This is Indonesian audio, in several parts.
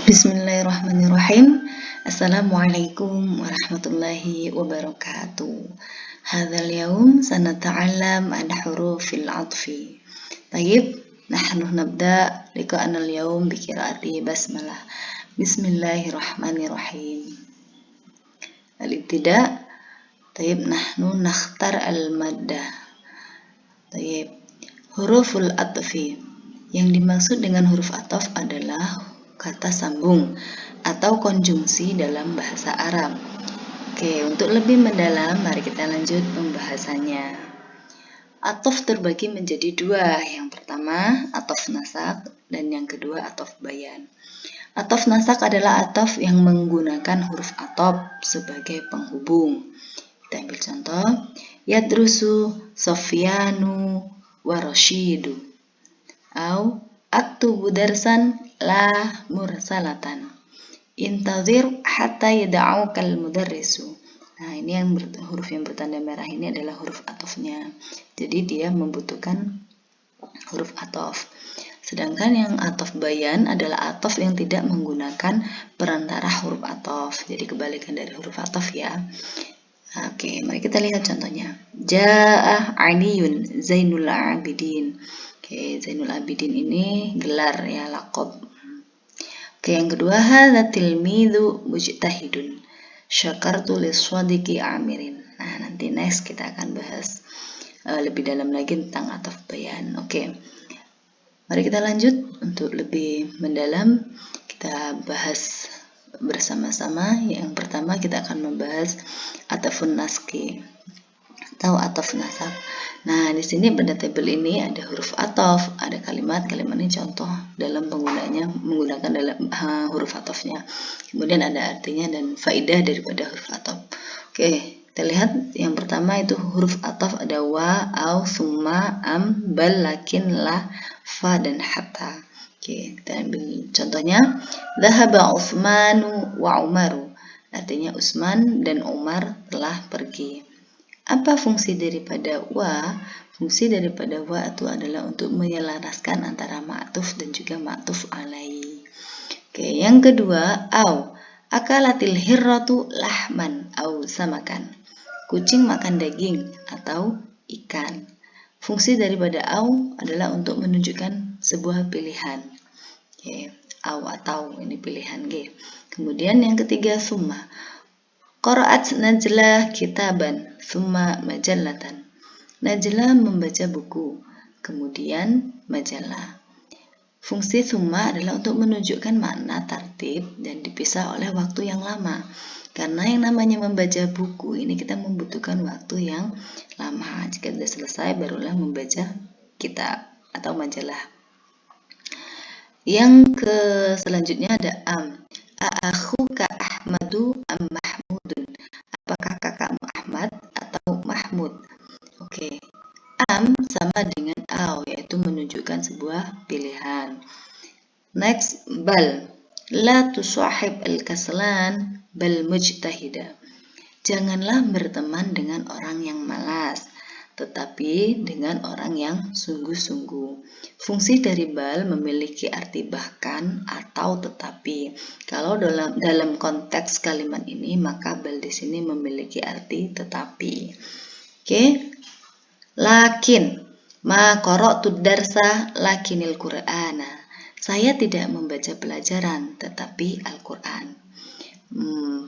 Bismillahirrahmanirrahim. Assalamualaikum warahmatullahi wabarakatuh. Hadzal yaum sanata'allam an hurufil 'athfi. Tayyib, nahnu nabda liqa'ana al-yawm bi qiraati basmalah. Bismillahirrahmanirrahim. Al-ibtida. Tayyib, nahnu nakhtar al-maddah. Tayyib. Huruful 'athfi. Yang dimaksud dengan huruf ataf adalah kata sambung atau konjungsi dalam bahasa Arab. Oke, untuk lebih mendalam, mari kita lanjut pembahasannya. Ataf terbagi menjadi dua. Yang pertama, ataf nasak, dan yang kedua, ataf bayan. Ataf nasak adalah ataf yang menggunakan huruf ataf sebagai penghubung. Kita ambil contoh, yadrusu Sofyanu wa Rashidu. Au aktubu darsan la mursalatan. Intazir hatta yada'ukal mudarrisu. Nah, ini yang huruf yang bertanda merah ini adalah huruf atofnya. Jadi dia membutuhkan huruf atof. Sedangkan yang atof bayan adalah atof yang tidak menggunakan perantara huruf atof. Jadi kebalikan dari huruf atof ya. Oke, mari kita lihat contohnya. Ja'ah Aliyun Zainul Abidin. Oke, Zainul Abidin ini gelar ya, laqab. Oke, yang kedua, hadza tilmidzu mujtahidun. Syakartu liswadiqi amirin. Nah, nanti next kita akan bahas lebih dalam lagi tentang ataf bayan. Oke. Mari kita lanjut untuk lebih mendalam. Kita bahas bersama-sama. Yang pertama kita akan membahas atafun naski atau ataf nasak. Nah, di sini pada tabel ini ada huruf ataf, ada kalimat ini contoh dalam penggunanya menggunakan dalam huruf atafnya. Kemudian ada artinya dan faidah daripada huruf ataf. Oke, kita lihat yang pertama itu huruf ataf ada wa, au, summa, am, bal, lakin, la, fa, dan hatta. Oke, kita ambil contohnya. Dhahaba Utsmanu wa Umaru. Artinya Utsman dan Umar telah pergi. Apa fungsi daripada wa? Fungsi daripada wa itu adalah untuk menyelaraskan antara ma'tuf dan juga ma'tuf alaihi. Oke, yang kedua, au. Akalatil hirratu lahman au samakan. Kucing makan daging atau ikan. Fungsi daripada au adalah untuk menunjukkan sebuah pilihan. Oke, au atau ini pilihan G. Kemudian yang ketiga, summa. Qara'at Najlah kitaban, summa majallatan. Najlah membaca buku, kemudian majalah. Fungsi summa adalah untuk menunjukkan makna tartib dan dipisah oleh waktu yang lama. Karena yang namanya membaca buku ini kita membutuhkan waktu yang lama. Jika sudah selesai barulah membaca kitab atau majalah. Yang selanjutnya ada am. Akhuka Ahmadu am Mahmudun. Apakah kakakmu Ahmad atau Mahmud? Oke. Am sama dengan au, yaitu menunjukkan sebuah pilihan. Next, bal. La tusahib al-kaslan bal mujtahida. Janganlah berteman dengan orang yang malas, tetapi dengan orang yang sungguh-sungguh. Fungsi dari bal memiliki arti bahkan atau tetapi. Kalau dalam konteks kalimat ini, maka bal di sini memiliki arti tetapi. Oke. Lakin ma qara'tu darsa lakinil Qur'ana. Saya tidak membaca pelajaran, tetapi Al-Qur'an.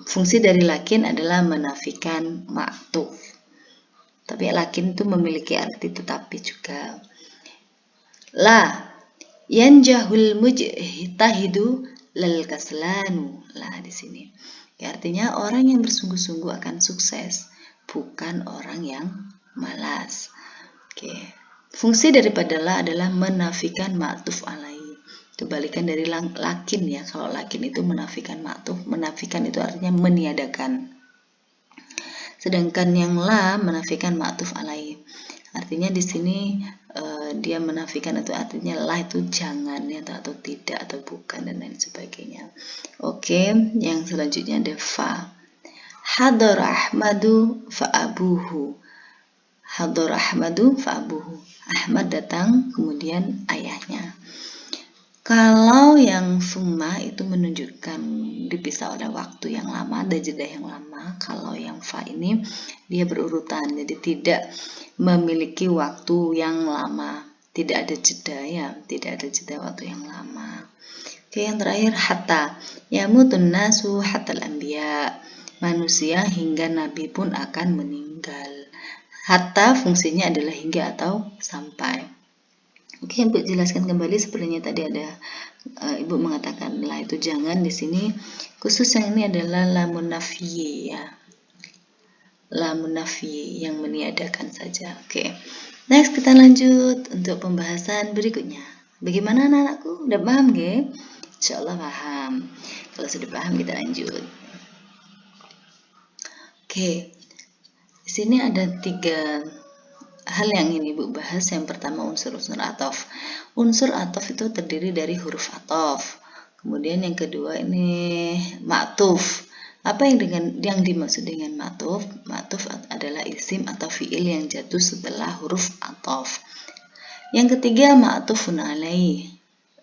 Fungsi dari lakin adalah menafikan ma'tuf. Tapi lakin itu memiliki arti tetapi juga. La yanjahul mujtahidu lal kaslanu. Lah di sini. Ya, artinya orang yang bersungguh-sungguh akan sukses, bukan orang yang malas. Oke. Fungsi daripada la adalah menafikan ma'tuf alaihi. Kebalikan dari lakin ya. Kalau lakin itu menafikan ma'tuf, menafikan itu artinya meniadakan. Sedangkan yang la menafikan ma'tuf alaihi. Artinya di sini dia menafikan itu artinya la itu jangan ya, atau tidak atau bukan dan lain sebagainya. Oke, yang selanjutnya ada fa. Hadar Ahmadu fa abuhu. Hadar Ahmadu fa abuhu. Ahmad datang kemudian ayahnya. Kalau yang summa itu menunjukkan dipisah oleh waktu yang lama, ada jeda yang lama. Kalau yang fa ini dia berurutan, jadi tidak memiliki waktu yang lama, tidak ada jeda ya, tidak ada jeda waktu yang lama. Oke, yang terakhir hatta, yamutun nasu hatal anbiya, manusia hingga nabi pun akan meninggal. Hatta fungsinya adalah hingga atau sampai. Oke, Ibu jelaskan kembali sepertinya tadi ada Ibu mengatakan lah itu jangan di sini, khusus yang ini adalah lamun nafi ya. Lamun nafi yang meniadakan saja. Oke. Next kita lanjut untuk pembahasan berikutnya. Bagaimana anak-anakku? Udah paham nggih? Insyaallah paham. Kalau sudah paham kita lanjut. Oke. Di sini ada 3 hal yang ingin Ibu bahas. Yang pertama unsur-unsur ataf. Unsur ataf itu terdiri dari huruf ataf. Kemudian yang kedua ini ma'tuf. Apa yang dimaksud dengan ma'tuf? Ma'tuf adalah isim atau fiil yang jatuh setelah huruf ataf. Yang ketiga ma'tufun alaih.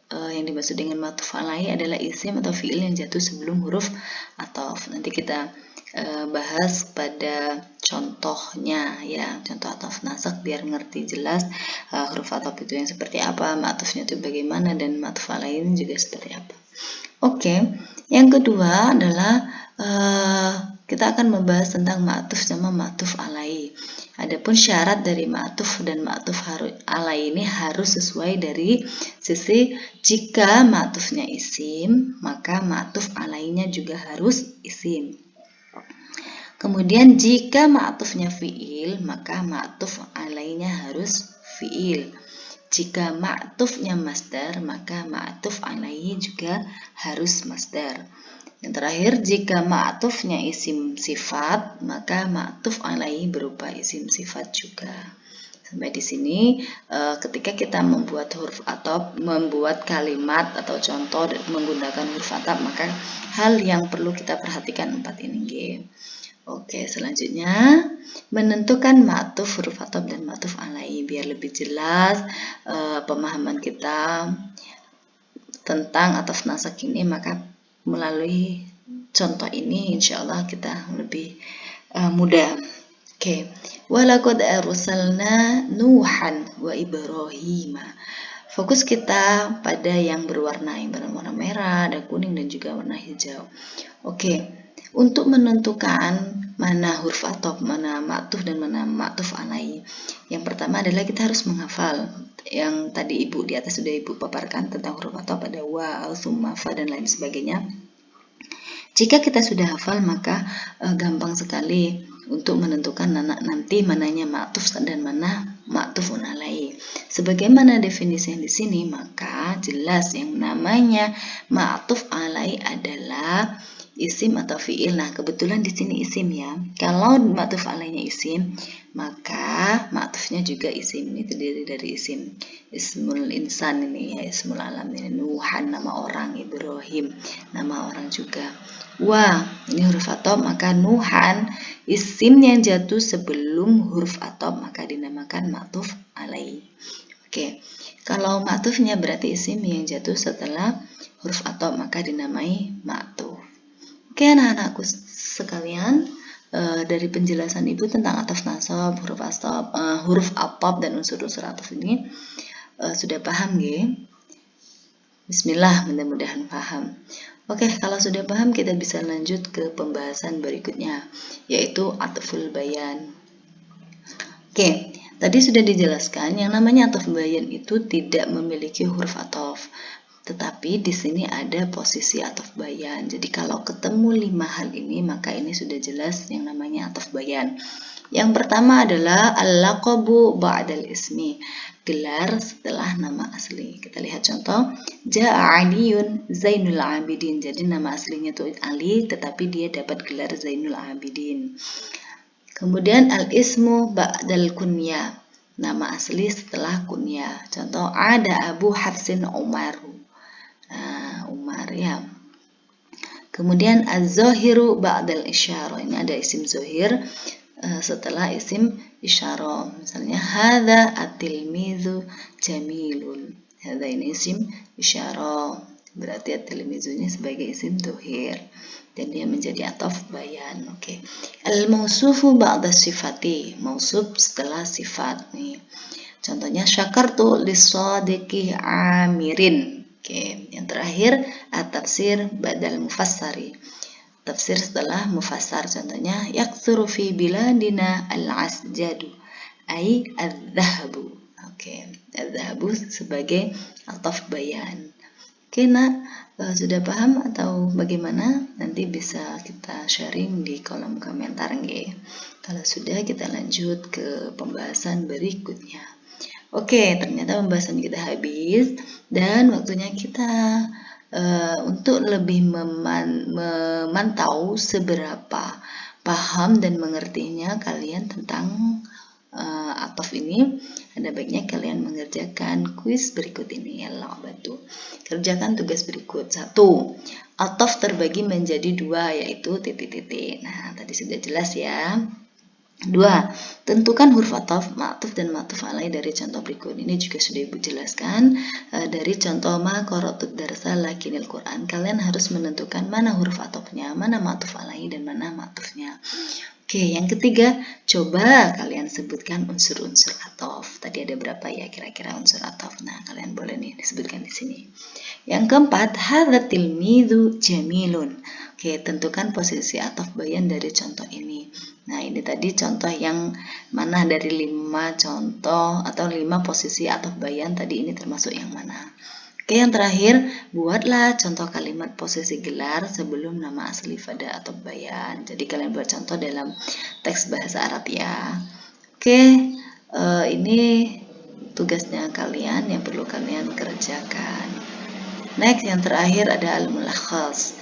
Yang dimaksud dengan ma'tuf alaih adalah isim atau fiil yang jatuh sebelum huruf ataf. Nanti kita bahas pada contohnya ya, contoh ataf nasakh biar ngerti jelas huruf ataf itu yang seperti apa, ma'tufnya itu bagaimana, dan ma'tuf alaih juga seperti apa. Oke, yang kedua adalah kita akan membahas tentang ma'tuf sama ma'tuf alaih. Adapun syarat dari ma'tuf dan ma'tuf alaih ini harus sesuai dari sisi jika ma'tufnya isim, maka ma'tuf alaihnya juga harus isim. Kemudian jika ma'tufnya fi'il, maka ma'tuf alaihnya harus fi'il. Jika ma'tufnya masdar, maka ma'tuf alaihi juga harus masdar. Yang terakhir, jika ma'tufnya isim sifat, maka ma'tuf alaihi berupa isim sifat juga. Sampai di sini, ketika kita membuat huruf ataf, membuat kalimat atau contoh menggunakan huruf ataf, maka hal yang perlu kita perhatikan 4 ini. Oke, selanjutnya menentukan ma'tuf, huruf ataf, dan ma'tuf alaih biar lebih jelas pemahaman kita tentang ataf nasakh ini, maka melalui contoh ini insya Allah kita lebih mudah. Oke, walaqad arsalna Nuhan wa Ibrahim. Fokus kita pada yang berwarna merah, ada kuning dan juga warna hijau. Oke. Untuk menentukan mana huruf ataf, mana ma'tuf, dan mana ma'tuf alaih, yang pertama adalah kita harus menghafal yang tadi Ibu di atas sudah Ibu paparkan tentang huruf ataf, ada wa, summa, fa, dan lain sebagainya. Jika kita sudah hafal, maka gampang sekali untuk menentukan nanti mananya ma'tuf dan mana ma'tufun alaih. Sebagaimana definisi yang di sini, maka jelas yang namanya ma'tuf alaih adalah isim atau fiil. Nah, kebetulan di sini isim ya. Kalau ma'tuf alaihnya isim, maka ma'tufnya juga isim. Ini terdiri dari isim. Ismul insan ini ya, ismul alam ini. Nuhan nama orang, Ibrahim nama orang juga. Wah, ini huruf ataf, maka Nuhan isim yang jatuh sebelum huruf ataf maka dinamakan ma'tuf alaih. Oke. Kalau ma'tufnya berarti isim yang jatuh setelah huruf ataf maka dinamai ma'tuf. Oke, anak-anakku sekalian, dari penjelasan Ibu tentang ataf nasab, huruf ataf dan unsur-unsur ataf ini sudah paham nggih? Bismillah, mudah-mudahan paham. Oke, kalau sudah paham kita bisa lanjut ke pembahasan berikutnya, yaitu atful bayan. Oke, tadi sudah dijelaskan yang namanya ataf bayan itu tidak memiliki huruf ataf. Tetapi di sini ada posisi ataf bayan. Jadi kalau ketemu 5 hal ini, maka ini sudah jelas yang namanya ataf bayan. Yang pertama adalah al-laqabu ba'dal ismi, gelar setelah nama asli. Kita lihat contoh, Ja'a Aliyun Zainul Abidin. Jadi nama aslinya itu Ali, tetapi dia dapat gelar Zainul Abidin. Kemudian al-ismu ba'dal kunya, nama asli setelah kunya. Contoh, ada Abu Hafsin Umaru. Umar ya. Kemudian az-zahiru ba'dal isyarah. Ini ada isim zahir setelah isim isyarah. Misalnya hadza at-tilmizu jamilun. Hadza ini isim isyarah, berarti at-tilmizunya sebagai isim dhuhir dan dia menjadi ataf bayan. Oke. Al-mausufu ba'da sifati, mausuf setelah sifat nih. Contohnya syakartu lis-shadiqi amirin. Oke, yang terakhir at-tafsir badal mufassari. Tafsir setelah mufassar, contohnya yaktsuru fi biladina al-asjadu ai adz-dzahabu. Oke, adz-dzahabu sebagai ataf bayan. Oke, nak, sudah paham atau bagaimana? Nanti bisa kita sharing di kolom komentar nggih. Kalau sudah, kita lanjut ke pembahasan berikutnya. Oke, ternyata pembahasan kita habis dan waktunya kita untuk lebih memantau seberapa paham dan mengertinya kalian tentang ataf ini, ada baiknya kalian mengerjakan kuis berikut ini. Allah bantu. Kerjakan tugas berikut. 1. Ataf terbagi menjadi 2, yaitu titik-titik. Nah, tadi sudah jelas ya. 2. Tentukan huruf ataf, ma'tuf dan ma'tuf alaih dari contoh berikut. Ini juga sudah Ibu jelaskan dari contoh ma qara'tud darsa lakinil Quran. Kalian harus menentukan mana huruf atafnya, mana ma'tuf alaih dan mana ma'tufnya. Oke, yang ketiga, coba kalian sebutkan unsur-unsur ataf. Tadi ada berapa ya kira-kira unsur ataf? Nah, kalian boleh nih disebutkan di sini. Yang keempat, hadza tilmidzu jamilun. Oke, tentukan posisi ataf bayan dari contoh ini. Nah, ini tadi contoh yang mana dari 5 contoh atau 5 posisi ataf bayan tadi ini termasuk yang mana? Oke, yang terakhir, buatlah contoh kalimat posisi gelar sebelum nama asli pada ataf bayan. Jadi kalian buat contoh dalam teks bahasa Arab ya. Oke, ini tugasnya kalian yang perlu kalian kerjakan. Next, yang terakhir ada al-mulakhas.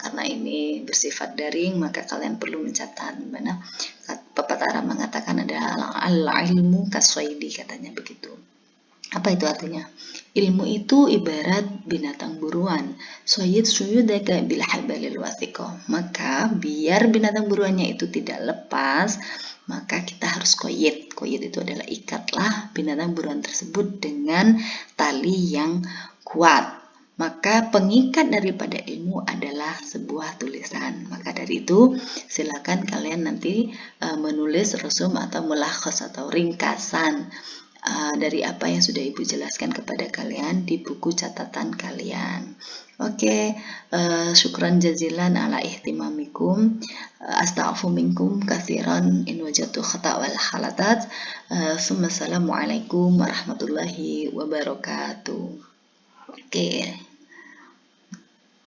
Karena ini bersifat daring, maka kalian perlu mencatat. Mana pepatah Arab mengatakan ada al-ilmu kaswaidi, katanya begitu. Apa itu artinya? Ilmu itu ibarat binatang buruan. Soyid suyudaka bil habalil wathiqah. Maka biar binatang buruannya itu tidak lepas, maka kita harus koyit. Koyit itu adalah ikatlah binatang buruan tersebut dengan tali yang kuat. Maka pengikat daripada ilmu adalah sebuah tulisan. Maka dari itu, silakan kalian nanti menulis resum atau mulakhas atau ringkasan dari apa yang sudah Ibu jelaskan kepada kalian di buku catatan kalian. Oke, syukran jazilan ala ihtimamikum. Astaghfu minkum katsiran in wajadtu khata' wal khalatat. Assalamualaikum warahmatullahi wabarakatuh. Oke.